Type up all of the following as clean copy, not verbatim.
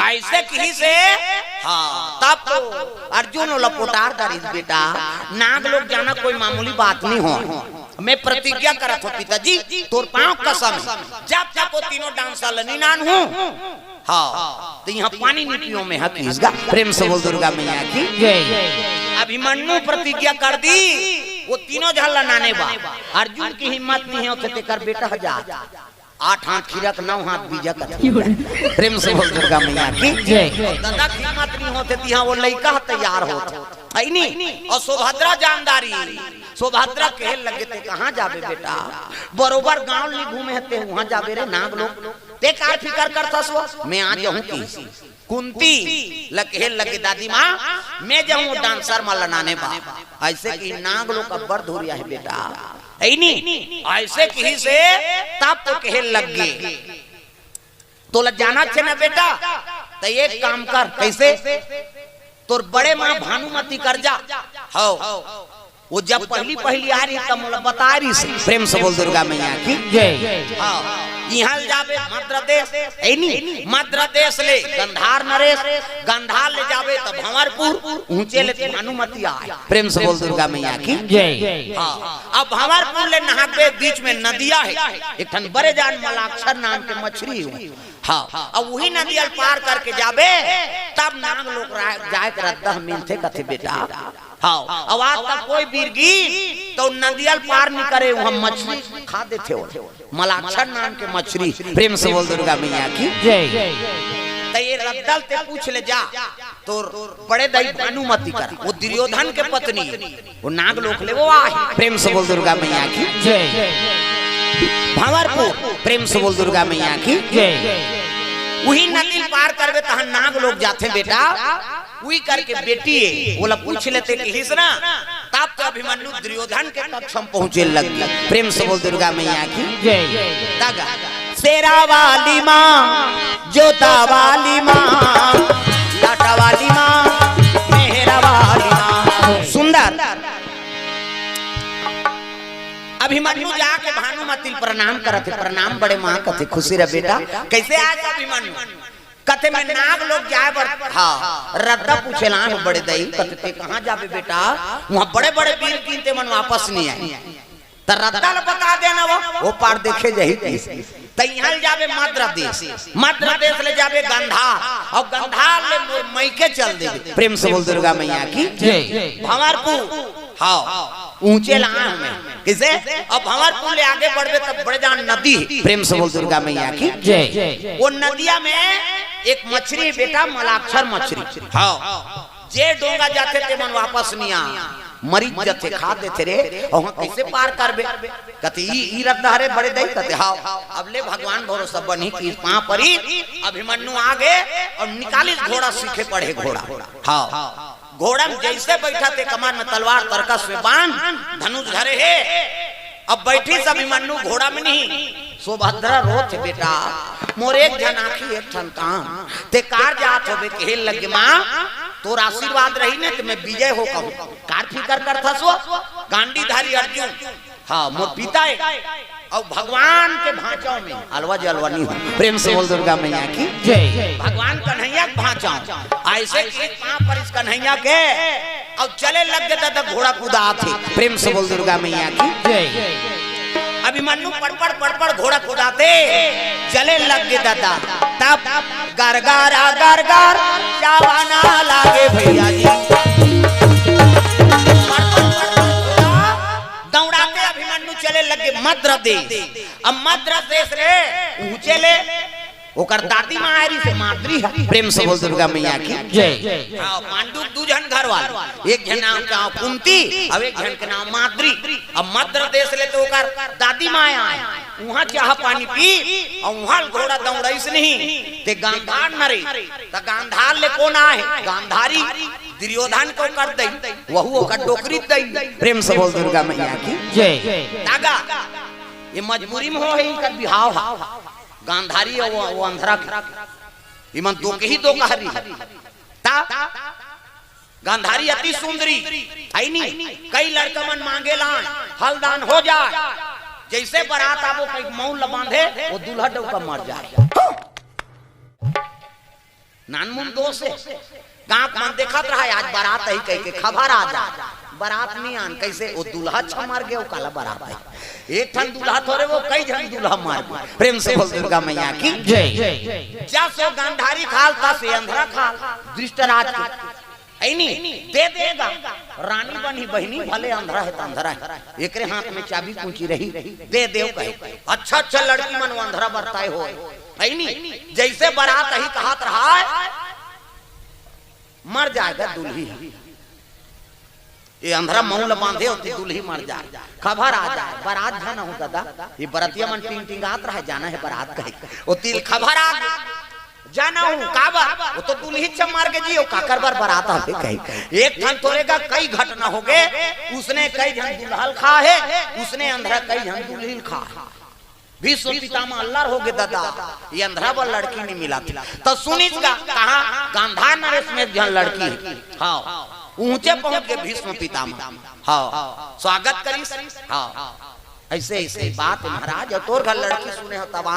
ऐसे कहीं से हाँ तब तो अर्जुन लपोटार दरिस बेटा नाग लोग जाना कोई मामूली बात नहीं हो। मैं प्रतिज्ञा करत हो पिताजी तोर पांव कसम जब तक वो तीनों डांसर निनान हूँ हाँ तो यहाँ पानी नहीं पियो में हक इसका प्रेम से बोल दुर्गा मैया की अभिमन्यु प्रतिज्ञा कर दी वो तीनों झल्ला नाने बा अर्जुन की हिम्मत नहीं है उसे कर बेटा हजार 8 हाथ खीरक 9 हाथ बीजा कर प्रेम से बोल दुर्गा मैया की दादा की हिम्मत नहीं होते यहाँ वो लड़का तैयार होता है नहीं और सुभद्रा जानदारी सुभद्रा कहे लगे थे कहाँ जाबे बेटा बरोबर गांव नहीं घूमे हते वहाँ जाबे रे नाग लोग ते कार फिकर करता सो मैं आ जाऊं की कुंती लगे लगे दादी माँ मैं जाऊं डांसर में लनाने बा ऐसे कि नाग लोग का बर धोरिया है बेटा नहीं ऐसे कहीं से तब तो कहे लग गए तो लग जाना चाहिए ना बेटा तो एक काम कर कैसे तोर बड़े माँ भानुमती कर जा हो वो जब पहली पहली आ रही तब बता रही प्रेम से बोल दुर्गा मैया की यहाँ जाबे मद्र देश मद्र देश ले गंधार नरेश गंधार ले जाबे तो भंवरपुर ऊंचे ले भानुमती आए प्रेम से बोल दुर्गा मैया की अब भंवरपुर ले नहाके बीच में नदिया है एक ठन बड़े जान मलाक्षर नाम के मछली हुई हाँ अब वही नदिया पार करके जाबे तब नाग लोग जाए कर रद्दा मिलते कथे बेटा हाँ अब आज तक कोई बीरगी तो नदियल पार नहीं करे वहाँ मछली खा देते हो मलाक्षर नाम के मछली प्रेम से बोल दुर्गा मैया की तो ये रद्दल ते पूछ ले जा तो बड़े दई भानुमती कर वो दुर्योधन के पत्नी वो नाग लोक ले वो आए प्रेम से बोल दुर्गा मैया की भंवरपुर प्रेम से बोल दुर्गा मैया की वही नदी पार करवे तहन नाग लोग जाते बेटा वही करके बेटी बोला पूछ लेते कि ना तब तो अभिमन्यु दुर्योधन के कक्ष में पहुंचे लग प्रेम से बोल दुर्गा मैया की तगा शेरा वाली माँ जोता वाली माँ लाटा वाली माँ मेहरा वाली माँ सुंदर अभिमन्यु जाके भानुमती प्रणाम करते प्रणाम बड़े माँ कथे खुशी रह बेटा कैसे आज अभिमन्यु कथे में नाग लोग जाए बर हाँ रद्दा पूछे लान बड़े दई कथे कहाँ जाबे बेटा वहाँ बड़े बड़े वीर कीनते मन वापस नहीं आए तो रद्दा बता देना वो पार देखे जही यहाँ जाबे मद्र देश ले जाबे गंधार और गंधार ले मैके चल दे प्रेम से बोल दुर्गा मैया की भंवरपुर हाँ ऊंचे लान में किसे अब भंवरपुर ले आगे बढ़बे तब बड़े जान नदी प्रेम से बोल दुर्गा मैया की वो नदिया में एक मछली बेटा मलाक्षर मछली हाँ जे डोंगा जाते थे मन वापस नहीं आ मरीज जथे खा देते रे और कैसे पार करबे कते ई रद्दा रे बड़े दई कते हां अब ले भगवान भरोसा बनी की पां परी अभिमन्यु आगे और निकाली घोड़ा सीखे पड़े घोड़ा हां घोड़ा में जैसे बैठा थे कमान में तलवार तरकस में बांध धनुष धरे है अब बैठी सब अभिमन्यु घोड़ा में नहीं सुभद्रा रोत बेटा मोर एक जन आखी एक ठन काम ते कार जात होबे के लगे मां तोर आशीर्वाद रही ने तो मैं विजय हो कहूं कार फिकर करथा सो गांडीधारी अर्जुन हां मोर पिता है और भगवान के भांचा में अलवा जलवा नहीं हो प्रेम से बोल दुर्गा मैया की जय भगवान कन्हैया के भांचा ऐसे एक पांव पर इस कन्हैया के और चले लग गया था घोड़ा कूदा थे प्रेम से बोल दुर्गा मैया की जय अभिमन्यु पड़पड़ घोड़ा कूदाते चले लग गए दादा तब गरगारा गरगार जावाना लागे भैया जी दौड़ाते अभिमन्यु चले लगे मद्र देश अब मद्र देश रे ऊंचे ले ओकर दादी मायरी से माद्री है प्रेम से बोल दुर्गा मैया की जय हां पांडु दू जन घर वाले एक जन नाम का कुंती अब एक जन के नाम माद्री अब मद्र देश ले तो ओकर दादी माया वहां चाह पानी पी और वहां घोड़ा दौड़ाइस नहीं ते गांधार नरे त गांधार ले कौन आए गांधारी दुर्योधन को कर दई वहु ओकर टोकरी दई प्रेम से बोल दुर्गा मैया की जय दागा ये मजबूरी में हो है इनका बिहाव गांधारी और वो अंधरा इमन दो के ही दो कहारी ता गांधारी अति सुंदरी है नहीं कई लड़का मन मांगे लान हलदान हो जाए जैसे बारात आवो कई मौल बांधे वो दूल्हा डौका मर जाए नानमुन दोष है। गांव मन देखत रहा आज बारात ही कह के खबर आ जा बारात नहीं आन कैसे वो दूल्हा अच्छा मार गया वो काला बारात है एक ठन दूल्हा थोड़े वो कई जन दूल्हा मार गया। प्रेम से बोल दुर्गा मैया की जय। जा सो गांधारी खाल ता से अंधरा खाल दृष्टराज के ऐनी दे देगा रानी बनी बहनी भले अंधरा है तो अंधरा है एकरे हाथ में चाबी पूंची रही दे देव कहे अच्छा अच्छा लड़की मन अंधरा बरताए हो ऐनी जैसे बारात ही कहत रहा मर जाएगा दुल्ही ये अंधरा मऊल बांधे होती दुल्ही मर जाए खबर आ जाए बारात जाना हो दादा ये बरतिया मन टिंग टिंग आत रहा जाना है बारात कहे वो तिल खबर आ जाना हूँ काबर वो तो दुल्ही चम मार के जियो काकर बार बारात आते कही एक ठन तोरेगा कई घटना हो गए उसने कई जन दुल्हल खा है उसने अंधरा कई जन दुल्ही खा विश्व पितामह अल्लाह हो गए दादा ये अंधरा पर लड़की नहीं मिला थी तो सुनिएगा कहा गांधार नरेश में जन लड़की हाँ ऊंचे पहुंच के भीष्म पितामह हाँ स्वागत करी हाँ ऐसे ऐसे बात महाराज तोर घर लड़की सुने हो तब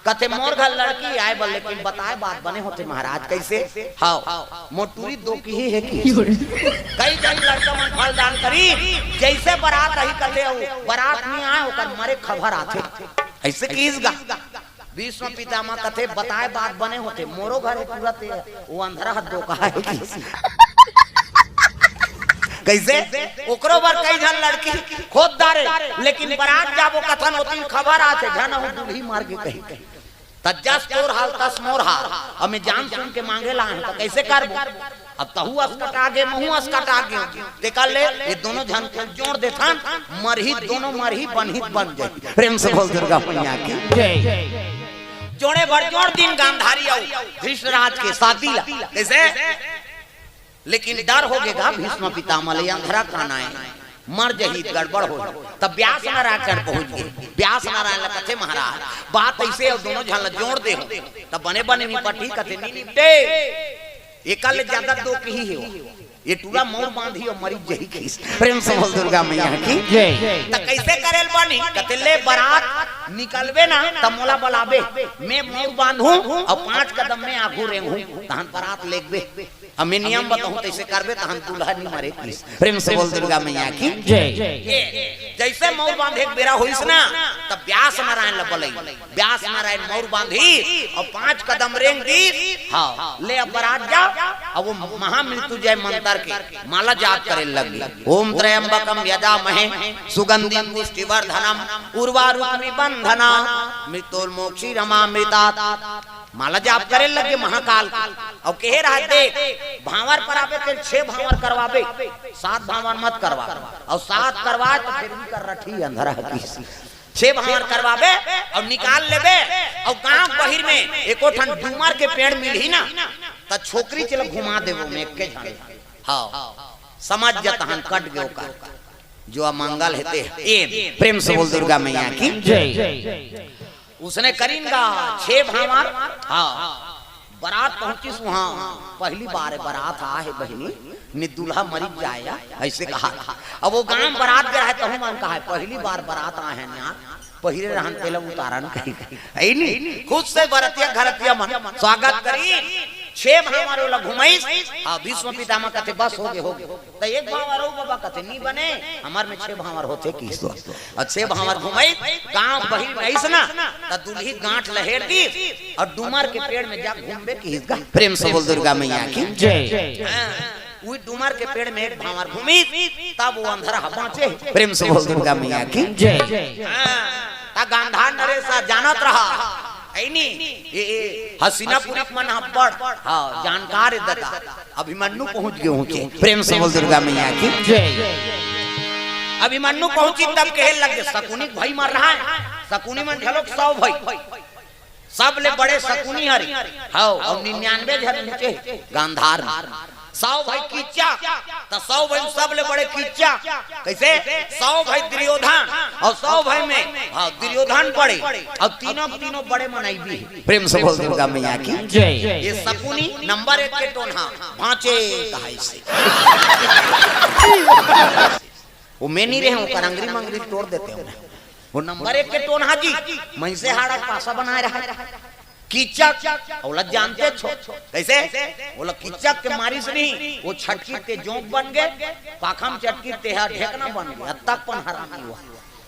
कथे मोर घर लड़की आए बल लेकिन बताए बात बने होते महाराज कैसे हाँ मोटूरी दो की ही है कि कई जन लड़का मन फल दान करी जैसे बारात ही कथे हो बारात नहीं आए होकर मरे खबर आते ऐसे कीजगा भीष्म पितामह कथे बताए बात बने होते मोरो घर तुरंत वो अंधरा हाथ दो कहा है कैसे ओकरो बार कई जन लड़की खोद दारे लेकिन बारात जाबो कथन होती खबर आते जन हो दूल्ही मार के कहीं तजस तोर हाल तस मोर हाल हमें जान सुन के मांगे ला है तो कैसे करबो अब तहु अस्कट आगे महु अस्कट आगे देखा ले ये दोनों जन को जोड़ देथन मरही दोनों मरही बनहित बन जाए। प्रेम से बोल दुर्गा मैया की जय। जोड़े भर जोड़ दिन गांधारी आओ धृतराज के शादी ला कैसे लेकिन डर हो गएगा भीष्म पितामह ले अंधरा काना है मर जही गड़बड़ हो तब व्यास नारायण पहुंच गए। व्यास नारायण कथे महाराज बात ऐसे दोनों झल जोड़ दे तब बने बने निपटी कथे नहीं निपटे एकल ज्यादा दो की ही है ये टूला मोर बांधी और मरी जही खीस। प्रेम से बोल दुर्गा मैया की जय। त कैसे करेल बनी कथे ले बारात निकलबे ना तब मोला बुलाबे मैं मोर बांधूं और 5 कदम में आगू रेंगूं तहन बारात लेगबे हमें नियम बताऊं तैसे करबे तहन दूल्हा नहीं मरे प्लीज। प्रेम से बोल दुर्गा मैया की जय। जैसे मोर बांधे एक बेरा होइस ना तब व्यास नारायण ल बोलै व्यास नारायण मोर बांधी और 5 कदम रेंग दी हां ले अब बारात जा अब वो महामृत्युंजय मंत्र के माला जाप करे लगी ओम त्रयंबकम यजामहे सुगंधिं पुष्टिवर्धनम उर्वारुकमिव बंधना मृत्युर्मोक्षीरमामृतात् माला जाप करे लगे महाकाल और कह रहा देख भावर पर आवे तो 6 भावर करवावे 7 भावर मत करवा और 7 करवा तो फिर भी कर रठी अंधरा की 6 भावर करवावे और निकाल लेबे और गांव बहिर में एको ठन डूमर के पेड़ मिलही ना त छोकरी चल घुमा देबो में के झाड़े हाँ समझ जतहन कट गयो का जो अमंगल हेते ए प्रेम से बोल दुर्गा मैया की जय। उसने करीनगा 6 भावर हाँ बारात पहुंची वहां पहली बार बारात आ है बहनी ने दूल्हा मरी जाया ऐसे कहा अब वो गांव बारात गया है तो हम कहा है पहली बार बारात आए हैं यहाँ पहिरे रहन पहले उतारन कहीं ऐ नहीं खुद से बरतिया घरतिया मन स्वागत करी 6 भावर वाला घुमाइस आ भीष्म पितामह कहते बस हो गए तो एक भावर हो बाबा कहते नहीं बने हमार में 6 भावर होते की और 6 भावर घुमाई गांव बहिर में ऐसा ना त दूल्ही गांठ लहेर दी और डूमर के पेड़ में जा घूमबे की हिस्सा। प्रेम से बोल दुर्गा मैया की जय। वो डूमर के पेड़ में एक भावर घूमी तब वो अंधरा बाँचे। प्रेम से बोल दुर्गा मैया की जय। ता गांधार नरेश जानत रहा ऐनी ये हसीनापुरी मन बड़ हां जानकार दता अभिमन्यु पहुंच गए ऊंचे। प्रेम से बोल दुर्गा मैया की जय। अभिमन्यु पहुंची तब कहे लगे शकुनी भाई मर रहा है शकुनी मन झलोक 100 भाई सब ले बड़े शकुनी हरि हां और 99 जन नीचे गांधार 100 भाई किच्चा तो 100 भाई सब ले बड़े किच्चा कैसे 100 भाई दुर्योधन और 100 भाई में हाँ दुर्योधन पड़े और तीनों बड़े मनाई भी। प्रेम से बोल दुर्गा मैया की जय। ये शकुनी नंबर 1 के टोन्हा भांचे कहाई से वो मैं नहीं रहे हूँ करंगरी मंगरी तोड़ देते हो वो नंबर 1 के टोन्हा जी मैं से हाड़ा पासा बनाए रहा कीचक बोला जानते छो कैसे बोला कीचक के मारी से नहीं वो छटकी के जोंक बन गए पाखम चटकी तेहा ढेकना बन गया तक पन हरामी हुआ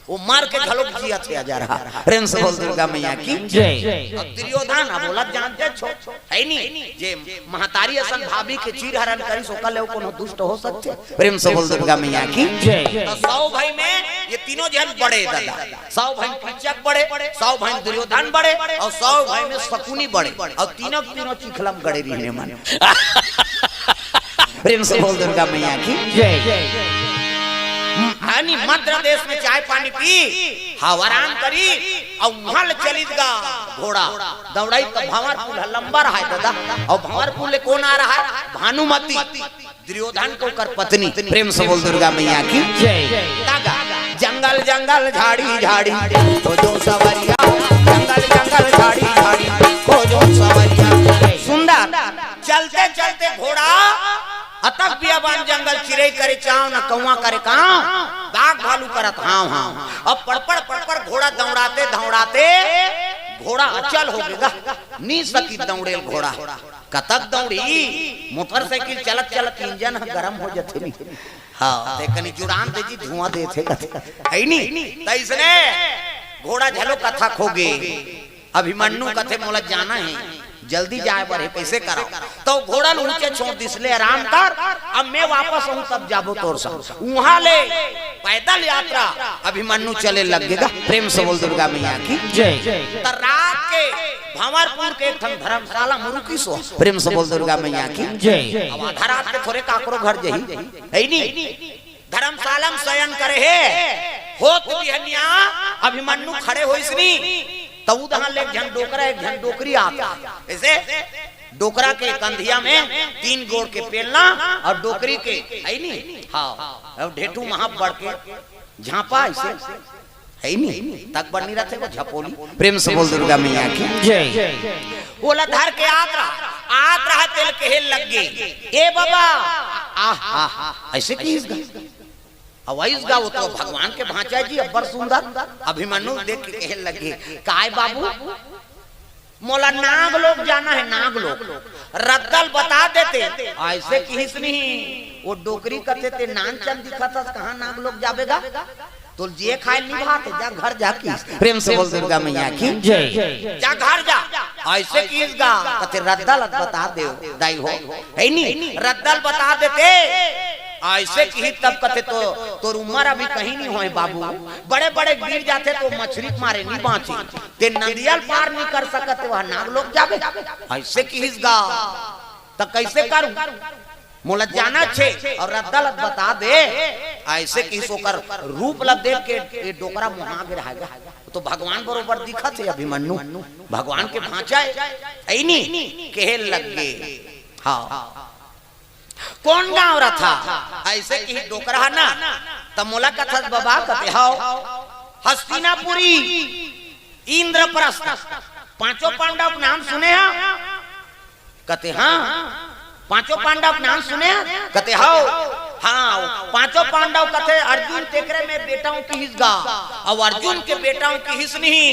वो मार के झलोक जिया थे जा रहा प्रेम से बोल दुर्गा मैया की जय। अब दुर्योधन बोला जानते छो है नहीं जे महतारी असन भाभी के चीर हरण करी सोकल है कोनो दुष्ट हो सकते प्रेम से बोल दुर्गा मैया की जय। तो 100 भाई में ये तीनों जन बड़े दादा 100 भाई कीचक बड़े 100 भाई दुर्योधन बड़े और 100 भाई में शकुनी बड़े और तीनों तीनों चिखलम गड़े रहने मन प्रेम से बोल दुर्गा मैया की जय। हानि मध्य देश में चाय पानी पी हवाराम करी और वहां चली गा घोड़ा दौड़ाई तो भंवरपुर लंबा रहा है दादा और भंवरपुर ले कौन आ रहा है भानुमती दुर्योधन को कर पत्नी प्रेम से बोल दुर्गा मैया की जय। जंगल जंगल झाड़ी झाड़ी तो जो सवरिया जंगल जंगल झाड़ी झाड़ी तो जो सवरिया सुंदर चलते चलते घोड़ा अतक बियाबान जंगल चिड़ै करे चाव न कौवा करे काव बाघ भालू करत हां हां अब पड़पड़ घोड़ा दौड़ाते दौड़ाते घोड़ा अचल हो गया नी सकी दौड़े घोड़ा कतक दौड़ी मोटरसाइकिल चलत चलत इंजन गरम हो जथे नी हां देखनी जुड़ान दे जी धुआं दे थे है नी तैसने घोड़ा झलो कथा खोगे अभिमन्यु कथे मोला जाना है जल्दी जाए बड़े कैसे करो तो घोड़ा ऊंचे छोड़ दिसले आराम कर अब मैं वापस आऊं तब जाबो तोर संग वहां ले पैदल यात्रा अभिमन्यु चले लगेगा प्रेम से बोल दुर्गा मैया की जय। त रात के भंवरपुर के एक धर्मशाला मुरुकी सो प्रेम से बोल दुर्गा मैया की जय। अब आधा रात के थोड़े काकरो घर जही है नी धर्मशाला में शयन करे है होत बिहनिया अभिमन्यु खड़े होइसनी तो उधर ले एक झन डोकरी आता ऐसे डोकरा के कंधिया में 3 गोड़ के पेलना और डोकरी के है नी हां ढेटू महा बढ़ के झापा ऐसे है नी तक बनी रहते वो झपोली प्रेम से बोल दुर्गा मैया की जय। बोला धर के आत रहा तेल के हेल लग गई ए बाबा आह ऐसे कीस अवैस गा वो तो भगवान के भांचा जी अब्बर सुंदर अभिमन्यु देख के कहे लगे काय बाबू मोला नाग लोग जाना है नाग लोग रद्दल बता देते ऐसे किस नहीं वो डोकरी करते थे नान चंद दिखा था कहाँ नाग लोग जावेगा तो जे खाए निभाते जा घर जा किस प्रेम से बोल दुर्गा मैया की जय। जा घर जा ऐसे किस गा कहते रद्दल बता दे दाई हो है नी रद्दल बता देते ऐसे की तब कहते तो उम्र अभी कहीं नहीं होए बाबू बड़े बड़े गिर जाते तो मछली मारे नहीं बाँचे ते नदियल पार नहीं कर सकते वह नाग लोग जावे ऐसे की गा तो कैसे करूं मोला जाना छे और रद्दल बता दे ऐसे की सोकर रूप लग देख के डोकरा मुहा के रहेगा तो भगवान बरोबर दिखत है अभिमन्यु भगवान के भांचा है नी केहल लग गए हाँ कौन गाँव रहा था ऐसे की डोकरा ना तब मोला कथा बाबा कहते हाउ हस्तिनापुरी इंद्रप्रस्थ 5 पांडव नाम सुने हैं कहते हाँ 5 पांडव नाम सुने हैं कहते हाउ हाँ 5 पांडव कहते अर्जुन तेकरे में बेटाओं की हिस्स गा और अर्जुन के बेटाओं की हिस्स नहीं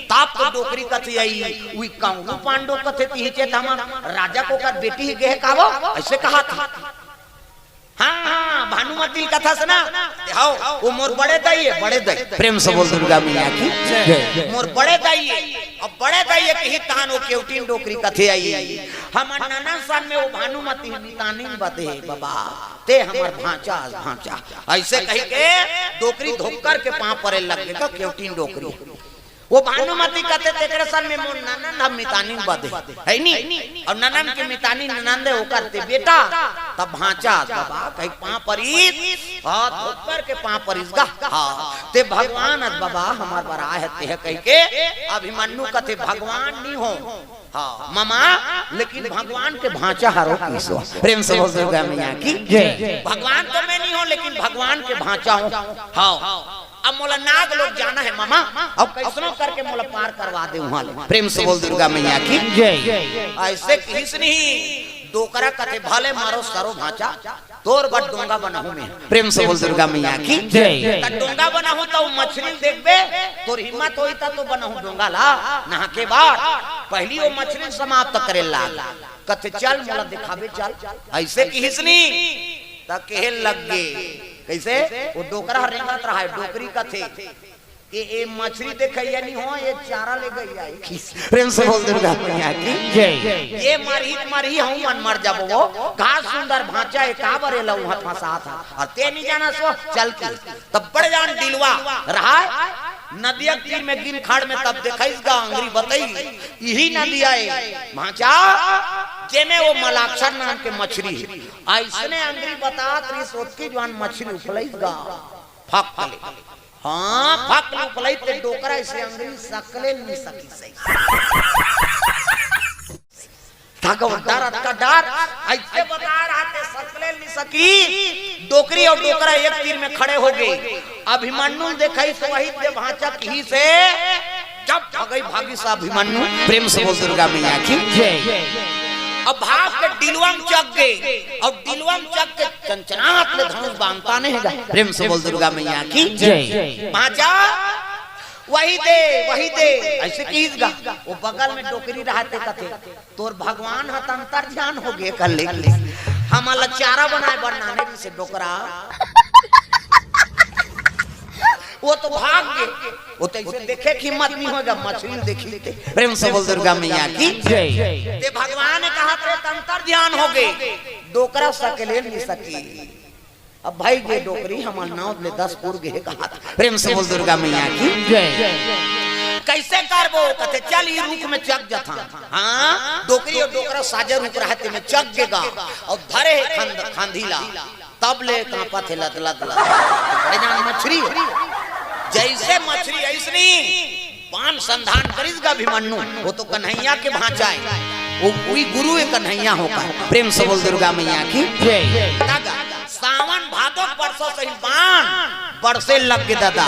ताप तो डोकरी कथी आई उई कांगू पांडव कथे तीचे धामा राजा को कर बेटी ही गए कावो ऐसे कहा था हाँ भानुमती कथा सुना हाउ वो मोर बड़े दाई प्रेम से बोल दुर्गा मैया की मोर बड़े दाई अब बड़े दाई के ही तान वो केवटीन डोकरी कथे आई हमर ननन सन में वो भानुमती नितानी बते बाबा ते हमर भांचा ऐसे कह के डोकरी धोकर के पांव परे लग गए केवटीन डोकरी वो भानुमती कहते तेरे सन में मोर ननन हम मितानी बदे है नी और ननन के मितानी ननंदे हो करते बेटा तब भांचा बाबा कहीं पांव परीत हाथ ऊपर के पांव परीसगा हां ते भगवान बाबा हमार बरा है ते कह के अभिमन्यु कहते भगवान नहीं हो हाँ मामा लेकिन भगवान के भांचा हरो किसो प्रेम से बोल दुर्गा मैया की जय। भगवान तो मैं नहीं हूं लेकिन भगवान के भांचा हूं हाँ अब मोला नाग लोग जाना है मामा अब कैसनो करके मोला पार करवा दे वहां प्रेम से बोल दुर्गा मैया की जय। ऐसे किस नहीं डोकरा कथे भले मारो सरो भांचा तोर बड़ डोंगा बनाहू में प्रेम से बोल दुर्गा मैया की जय। डोंगा बनाहू तो मछली देखबे तोर हिम्मत होई ता तो बनाहू डोंगा ला नहा के बाद पहली वो मछली समाप्त करे लाग कथे चल मोला दिखावे चल ऐसे की हिसनी ता कहे लग गे कैसे वो डोकरा रेंगत रहा है डोकरी का थे ये मछली देखैया नहीं हो ये चारा ले गई आई प्रेम से बोल दुर्गा मैया की जय। ये मरही हूं मन मर जाबो वो घास सुंदर भांचा है का बरे लऊ हाथ फसा था और ते नहीं जाना सो चल के तब बड़ जान दिलवा रहा नदिया तीर में गिन खाड़ में तब देखैसगा अंगरी बताई यही नदिया है भांचा जेमे वो मलाक्षर नाम के मछली ऐसने अंगरी बता त्री सोच की जवान मछली उफलैसगा फक ले हाँ फक उफलै ते डोकरा ऐसे अंगरी सकले नहीं सकी सही थाका डर का डर ऐसे बता रहा थे सकले नहीं सकी डोकरी और डोकरा एक तीर में खड़े हो गए अभिमन्यु देखई से वही दे भांचा ही से जब भागई भागी सा अभिमन्यु प्रेम से बोल दुर्गा मैया की जय। अब भाग के दिलवम चक गए और दिलवम चक के चंचनात ले धनुष बांधता नहीं है प्रेम से बोल दुर्गा मैया की जय। भांचा वही दे ऐसे कीजगा वो बगल में डोकरी रहते कथे तोर भगवान हत अंतर ध्यान हो गए कर ले हमारा चारा बनाए बनाने से डोकरा वो तो भाग गए वो तो इसे देखे की हिम्मत नहीं होगा मछली देखी लेते प्रेम से बोल दुर्गा मैया की जय। ते भगवान ने कहा तेरे अंतर ध्यान हो गए डोकरा सकले नहीं सकी अब भाई ये डोकरी हमार नाव ले 10 पुर गए कहा प्रेम से बोल दुर्गा मैया की जय। कैसे करबो कथे चल ई रुख में चक जथा हां डोकरी और डोकरा साजर रुक रहते में चक गेगा और धरे खांधीला तब ले कांपा थे लद बड़े जान मछली जैसे मछली ऐसनी पान संधान करिसगा अभिमन्यु वो तो कन्हैया के भांचा है वो कोई गुरु है कन्हैया होकर प्रेम से बोल दुर्गा मैया की जय। सावन भादो बरसों सही बाण बरसे लग के दादा